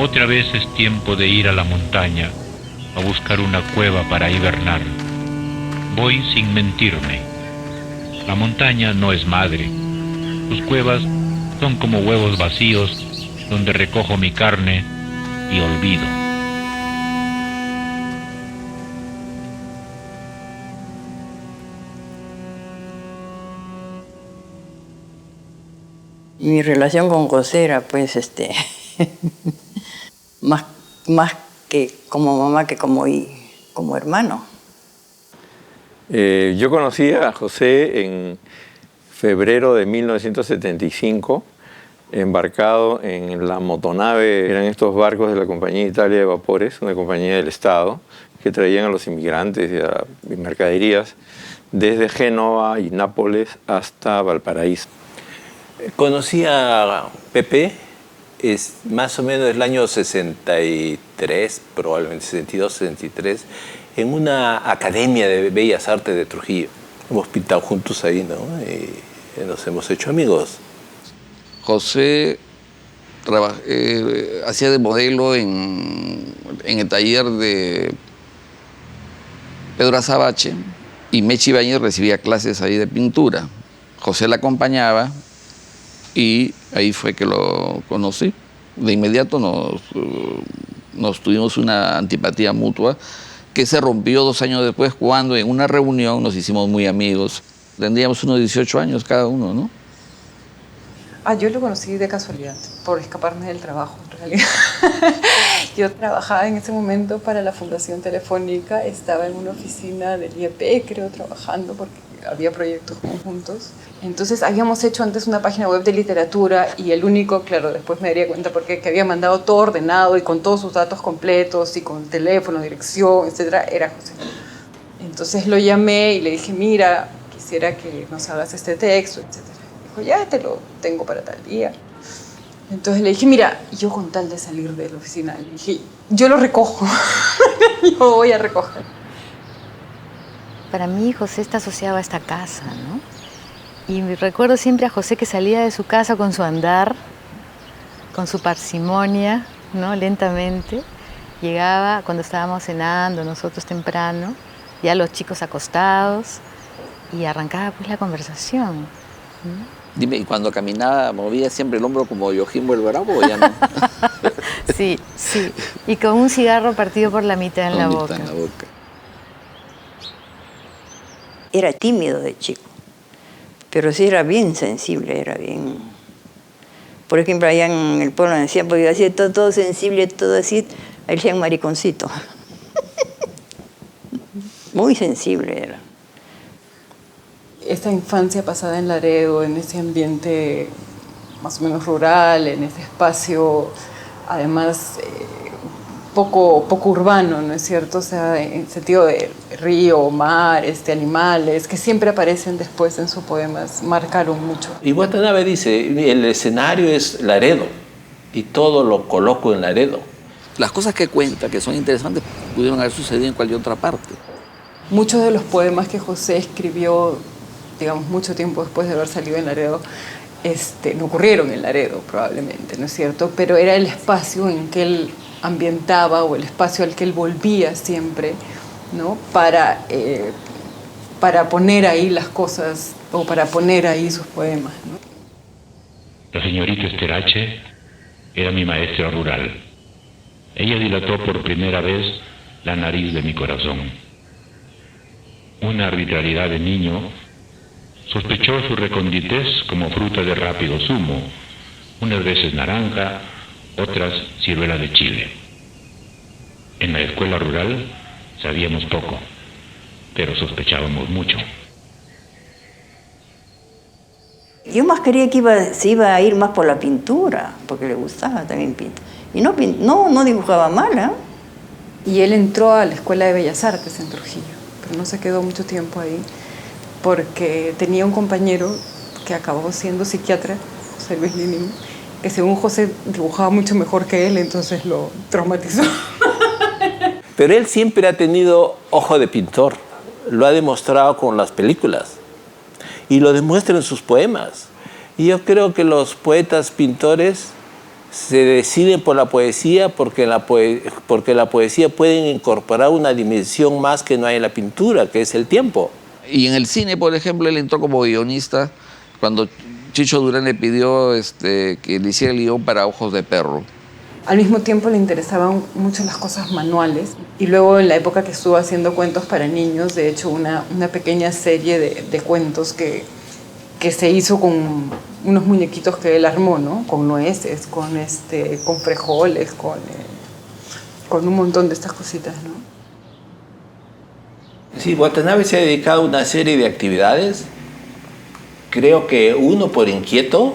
Otra vez es tiempo de ir a la montaña, a buscar una cueva para hibernar. Voy sin mentirme. La montaña no es madre. Sus cuevas son como huevos vacíos donde recojo mi carne y olvido. Mi relación con José era pues más que como mamá que como hermano. Yo conocí a José en febrero de 1975, embarcado en la motonave. Eran estos barcos de la Compañía Italia de Vapores, una compañía del Estado, que traían a los inmigrantes y mercaderías desde Génova y Nápoles hasta Valparaíso. Conocí a Pepe más o menos el año 63, probablemente 62, 63, en una academia de Bellas Artes de Trujillo. Hemos pintado juntos ahí, ¿no? Y nos hemos hecho amigos. José hacía de modelo en el taller de Pedro Azabache y Mechi Ibáñez recibía clases ahí de pintura. José la acompañaba y ahí fue que lo conocí. De inmediato nos tuvimos una antipatía mutua que se rompió 2 años después cuando en una reunión nos hicimos muy amigos. Tendríamos unos 18 años cada uno, ¿no? Yo lo conocí de casualidad, por escaparme del trabajo, en realidad. Yo trabajaba en ese momento para la Fundación Telefónica, estaba en una oficina del IEP, creo, trabajando porque había proyectos conjuntos. Entonces habíamos hecho antes una página web de literatura y el único, claro, después me daría cuenta porque que había mandado todo ordenado y con todos sus datos completos y con teléfono, dirección, etcétera, era José. Entonces lo llamé y le dije, mira, quisiera que nos hagas este texto, etcétera. Dijo, ya te lo tengo para tal día. Entonces le dije, mira, yo con tal de salir de la oficina, le dije, yo lo recojo, yo voy a recoger. Para mí José está asociado a esta casa, ¿no? Y recuerdo siempre a José que salía de su casa con su andar, con su parsimonia, ¿no? Lentamente. Llegaba cuando estábamos cenando, nosotros temprano, ya los chicos acostados, y arrancaba pues la conversación, ¿no? Dime, ¿y cuando caminaba movía siempre el hombro como Yojimbo el Bravo o ya no? Sí, sí. Y con un cigarro partido por la mitad en la boca. Era tímido de chico, pero sí era bien sensible, era bien... Por ejemplo, allá en el pueblo decían, porque yo hacía todo sensible, todo así, ahí decían mariconcito. Muy sensible era. Esta infancia pasada en Laredo, en ese ambiente más o menos rural, en ese espacio, además poco urbano, ¿no es cierto? O sea, en sentido de río, mar, animales, que siempre aparecen después en sus poemas, marcaron mucho. Y Watanabe dice, el escenario es Laredo y todo lo coloco en Laredo. Las cosas que cuenta, que son interesantes, pudieron haber sucedido en cualquier otra parte. Muchos de los poemas que José escribió, digamos, mucho tiempo después de haber salido en Laredo, no ocurrieron en Laredo probablemente, ¿no es cierto? Pero era el espacio en que él ambientaba o el espacio al que él volvía siempre, ¿no? Para poner ahí las cosas o para poner ahí sus poemas, ¿no? La señorita Esterache era mi maestra rural. Ella dilató por primera vez la nariz de mi corazón. Una arbitrariedad de niño sospechó su reconditez como fruta de rápido zumo, unas veces naranja, otras ciruela de Chile. En la escuela rural sabíamos poco, pero sospechábamos mucho. Yo más quería que se iba a ir más por la pintura, porque le gustaba también pintar. Y no dibujaba mal, ¿eh? Y él entró a la Escuela de Bellas Artes en Trujillo, pero no se quedó mucho tiempo ahí, porque tenía un compañero que acabó siendo psiquiatra, José Luis Lining, que según José dibujaba mucho mejor que él, entonces lo traumatizó. Pero él siempre ha tenido ojo de pintor, lo ha demostrado con las películas y lo demuestra en sus poemas. Y yo creo que los poetas pintores se deciden por la poesía porque la poesía puede incorporar una dimensión más que no hay en la pintura, que es el tiempo. Y en el cine, por ejemplo, él entró como guionista cuando Chicho Durán le pidió que le hiciera el guión para Ojos de Perro. Al mismo tiempo le interesaban mucho las cosas manuales y luego en la época que estuvo haciendo cuentos para niños, de hecho una pequeña serie de cuentos que se hizo con unos muñequitos que él armó, ¿no? Con nueces, con frijoles, con un montón de estas cositas, ¿no? Sí, Watanabe se ha dedicado a una serie de actividades. Creo que uno por inquieto,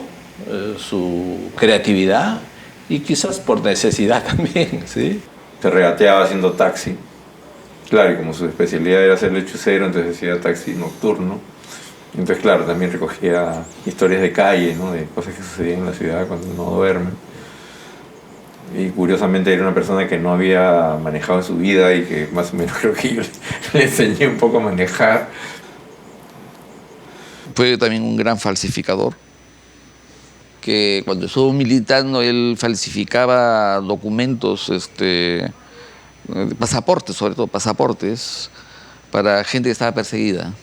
su creatividad, y quizás por necesidad también, ¿sí? Se regateaba haciendo taxi. Claro, y como su especialidad era ser lechucero, entonces hacía taxi nocturno. Entonces, claro, también recogía historias de calle, ¿no? De cosas que sucedían en la ciudad cuando uno duerme. Y curiosamente era una persona que no había manejado en su vida y que más o menos creo que yo le enseñé un poco a manejar. Fue también un gran falsificador, que cuando estuvo militando él falsificaba documentos, pasaportes, sobre todo pasaportes, para gente que estaba perseguida.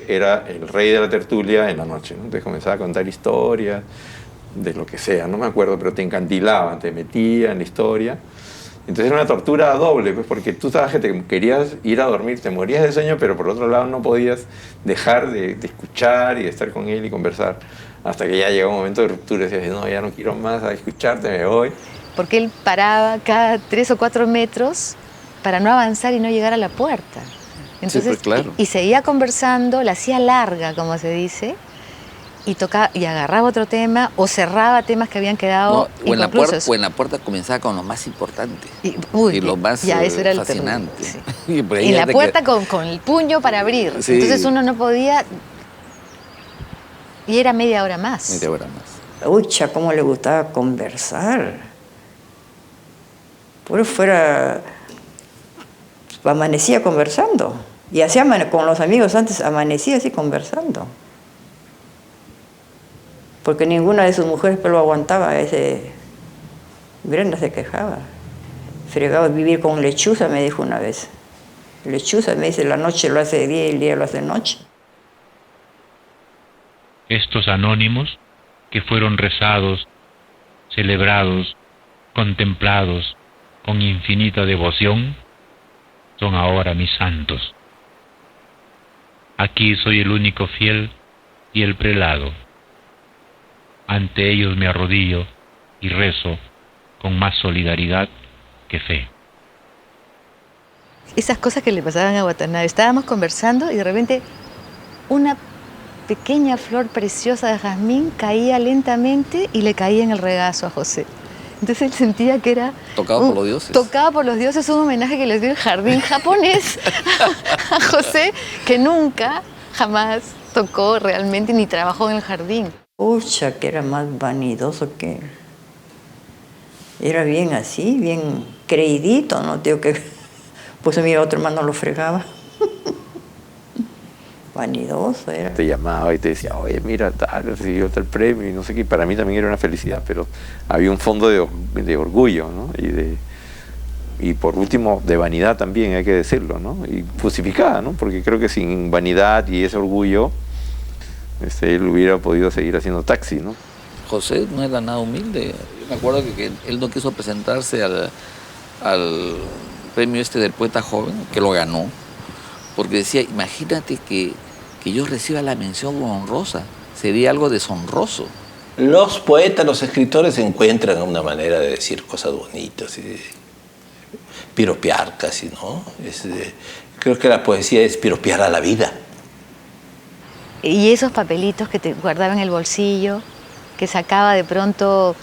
Era el rey de la tertulia en la noche, ¿no? Entonces comenzaba a contar historias de lo que sea, no me acuerdo, pero te encantilaban, te metían en la historia. Entonces era una tortura doble, pues, porque tú estabas que te querías ir a dormir, te morías de sueño, pero por otro lado no podías dejar de escuchar y de estar con él y conversar. Hasta que ya llegó un momento de ruptura y decías, no, ya no quiero más a escucharte, me voy. Porque él paraba cada 3 o 4 metros para no avanzar y no llegar a la puerta. Entonces, sí, pues, claro. y seguía conversando, la hacía larga, como se dice, y tocaba y agarraba otro tema o cerraba temas que habían quedado inconclusos. O en la puerta comenzaba con lo más importante y lo más ya, eso era fascinante. Sí. Y en la puerta con el puño para abrir. Sí. Entonces uno no podía... Y era media hora más. Media hora más. Ucha, cómo le gustaba conversar. Por fuera, amanecía conversando. Y hacía con los amigos antes, amanecía así conversando. Porque ninguna de sus mujeres lo aguantaba. Brenda se quejaba. Fregado vivir con lechuza, me dijo una vez. Lechuza, me dice, la noche lo hace de día y el día lo hace de noche. Estos anónimos que fueron rezados, celebrados, contemplados con infinita devoción, son ahora mis santos. Aquí soy el único fiel y el prelado. Ante ellos me arrodillo y rezo con más solidaridad que fe. Esas cosas que le pasaban a Watanabe. Estábamos conversando y de repente una pequeña flor preciosa de jazmín caía lentamente y le caía en el regazo a José. Entonces él sentía que era... Tocado por los dioses. Tocado por los dioses, un homenaje que les dio el jardín japonés a José, que nunca, jamás tocó realmente ni trabajó en el jardín. Pucha, que era más vanidoso que él. Era bien así, bien creidito, ¿no? Tío, que pues mira, otro hermano lo fregaba. Vanidoso era. Te llamaba y te decía, oye, mira, tal, recibió tal premio y no sé qué. Para mí también era una felicidad, pero había un fondo de orgullo, ¿no? Y por último, de vanidad también, hay que decirlo, ¿no? Y justificada, ¿no? Porque creo que sin vanidad y ese orgullo, él hubiera podido seguir haciendo taxi, ¿no? José no era nada humilde. Yo me acuerdo que él no quiso presentarse al premio del poeta joven, que lo ganó, porque decía, imagínate que yo reciba la mención honrosa, sería algo deshonroso. Los poetas, los escritores encuentran una manera de decir cosas bonitas, y de piropear casi, ¿no? Creo que la poesía es piropear a la vida. Y esos papelitos que te guardaba en el bolsillo, que sacaba de pronto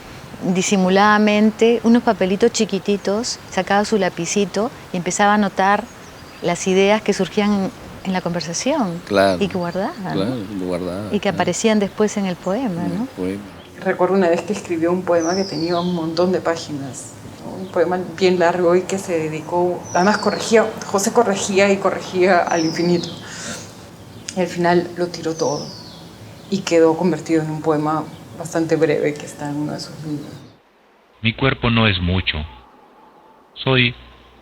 disimuladamente, unos papelitos chiquititos, sacaba su lapicito y empezaba a anotar las ideas que surgían en la conversación. Claro. Y que guardaba. Claro, ¿no? lo guardaba. Y que aparecían después en el poema, ¿no? Recuerdo una vez que escribió un poema que tenía un montón de páginas, ¿no? Un poema bien largo y que se dedicó, además José corregía y corregía al infinito. Y al final lo tiró todo y quedó convertido en un poema bastante breve que está en uno de sus libros. Mi cuerpo no es mucho. Soy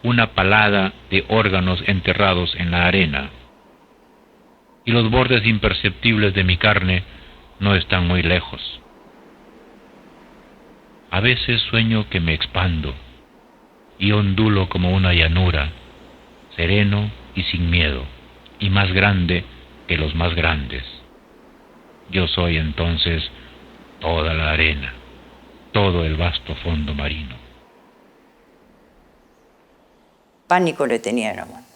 una palada de órganos enterrados en la arena. Y los bordes imperceptibles de mi carne no están muy lejos. A veces sueño que me expando y ondulo como una llanura, sereno y sin miedo, y más grande que los más grandes. Yo soy entonces toda la arena, todo el vasto fondo marino. Pánico le tenía la mano.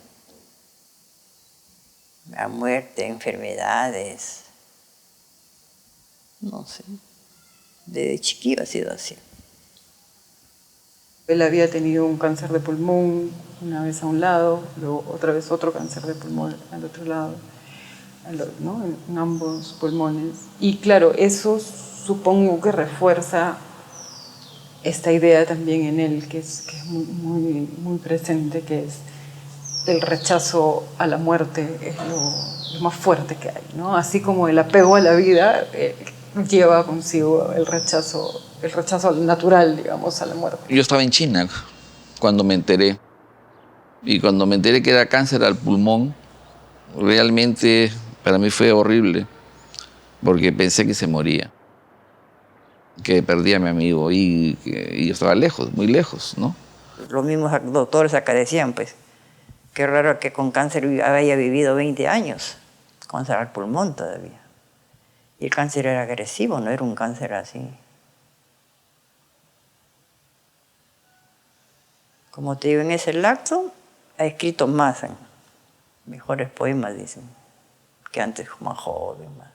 La muerte, enfermedades, no sé. Desde chiquillo ha sido así. Él había tenido un cáncer de pulmón una vez a un lado, luego otra vez otro cáncer de pulmón al otro lado, ¿no? En ambos pulmones. Y claro, eso supongo que refuerza esta idea también en él, que es muy presente, que es el rechazo a la muerte, es lo más fuerte que hay, ¿no? Así como el apego a la vida lleva consigo el rechazo natural, digamos, a la muerte. Yo estaba en China cuando me enteré. Y cuando me enteré que era cáncer al pulmón, realmente para mí fue horrible, porque pensé que se moría, que perdía a mi amigo y yo estaba lejos, muy lejos, ¿no? Los mismos doctores acá decían, pues, qué raro que con cáncer haya vivido 20 años, cáncer al pulmón todavía. Y el cáncer era agresivo, no era un cáncer así. Como te digo, en ese lapso ha escrito más, mejores poemas, dicen, que antes más joven. Más.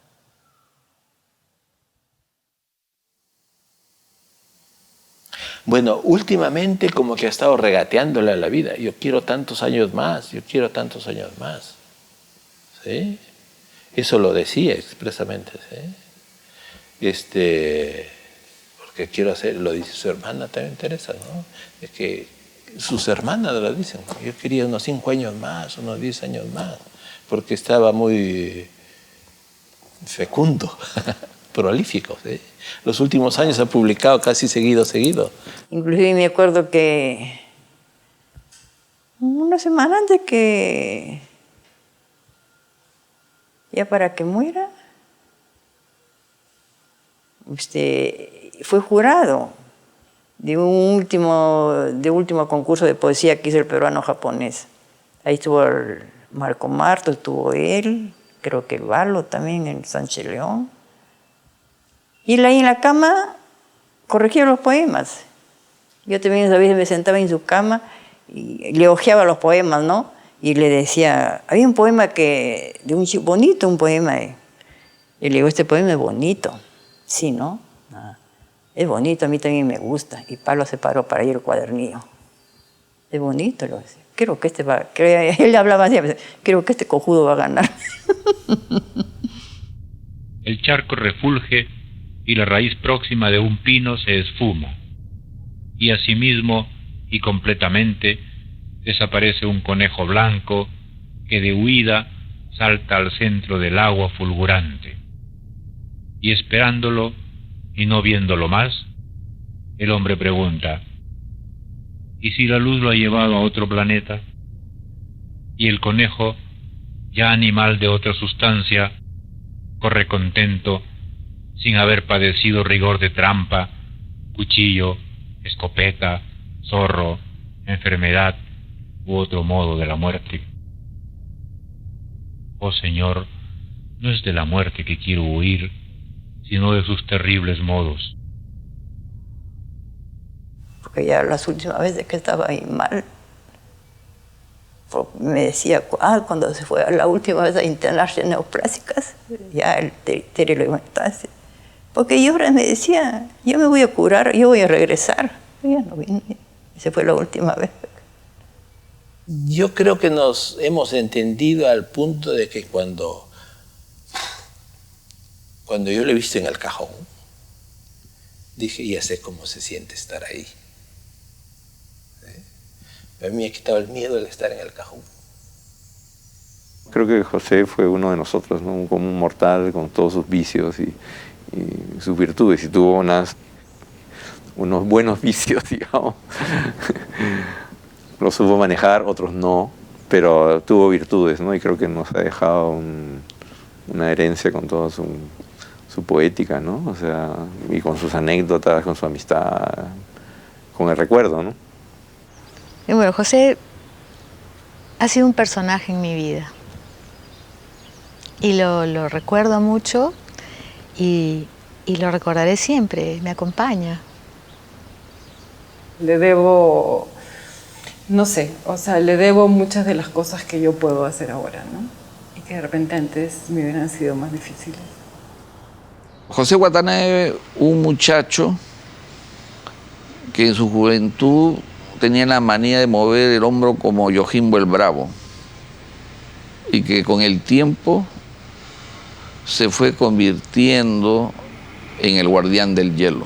Bueno, últimamente como que ha estado regateándole a la vida. Yo quiero tantos años más, yo quiero tantos años más. ¿Sí? Eso lo decía expresamente. ¿Sí? Porque quiero hacer, lo dice su hermana también, Teresa, ¿no? Es que sus hermanas lo dicen. Yo quería unos 5 años más, unos 10 años más, porque estaba muy fecundo, prolífico. ¿Sí? Los últimos años ha publicado casi seguido. Inclusive me acuerdo que una semana antes que ya para que muera, fue jurado de último concurso de poesía que hizo el peruano japonés. Ahí estuvo el Marco Marto, estuvo él, creo que el Valo también, el Sánchez León. Y él ahí en la cama corregía los poemas. Yo también a veces me sentaba en su cama y le hojeaba los poemas, ¿no? Y le decía, había un poema de un chico, bonito un poema. Y le digo, este poema es bonito. Sí, ¿no? Ah, es bonito, a mí también me gusta. Y Pablo se paró para ir al cuadernillo. Es bonito, lo decía. Creo que él hablaba así, creo que este cojudo va a ganar. El charco refulge y la raíz próxima de un pino se esfuma. Y asimismo y completamente desaparece un conejo blanco que de huida salta al centro del agua fulgurante. Y esperándolo y no viéndolo más, el hombre pregunta, ¿y si la luz lo ha llevado a otro planeta? Y el conejo, ya animal de otra sustancia, corre contento, sin haber padecido rigor de trampa, cuchillo, escopeta, zorro, enfermedad u otro modo de la muerte. Oh Señor, no es de la muerte que quiero huir, sino de sus terribles modos. Porque ya las últimas veces que estaba ahí mal, me decía, cuando se fue la última vez a internarse en neoplásicas, ya el Tere lo iba a estar. Porque Lloras me decía, yo me voy a curar, yo voy a regresar. Ya no vine, esa fue la última vez. Yo creo que nos hemos entendido al punto de que cuando yo le he visto en el cajón, dije, ya sé cómo se siente estar ahí. ¿Sí? A mí me ha quitado el miedo el estar en el cajón. Creo que José fue uno de nosotros, ¿no? Como un mortal con todos sus vicios y sus virtudes, y tuvo unos buenos vicios, digamos. Los supo manejar, otros no, pero tuvo virtudes, ¿no? Y creo que nos ha dejado una herencia con toda su poética, ¿no? O sea, y con sus anécdotas, con su amistad, con el recuerdo, ¿no? Y bueno, José ha sido un personaje en mi vida. Y lo recuerdo mucho y lo recordaré siempre, me acompaña. Le debo, no sé, o sea, le debo muchas de las cosas que yo puedo hacer ahora, ¿no? Y que de repente antes me hubieran sido más difíciles. José Watanabe, un muchacho que en su juventud tenía la manía de mover el hombro como Yojimbo el Bravo y que con el tiempo se fue convirtiendo en el guardián del hielo.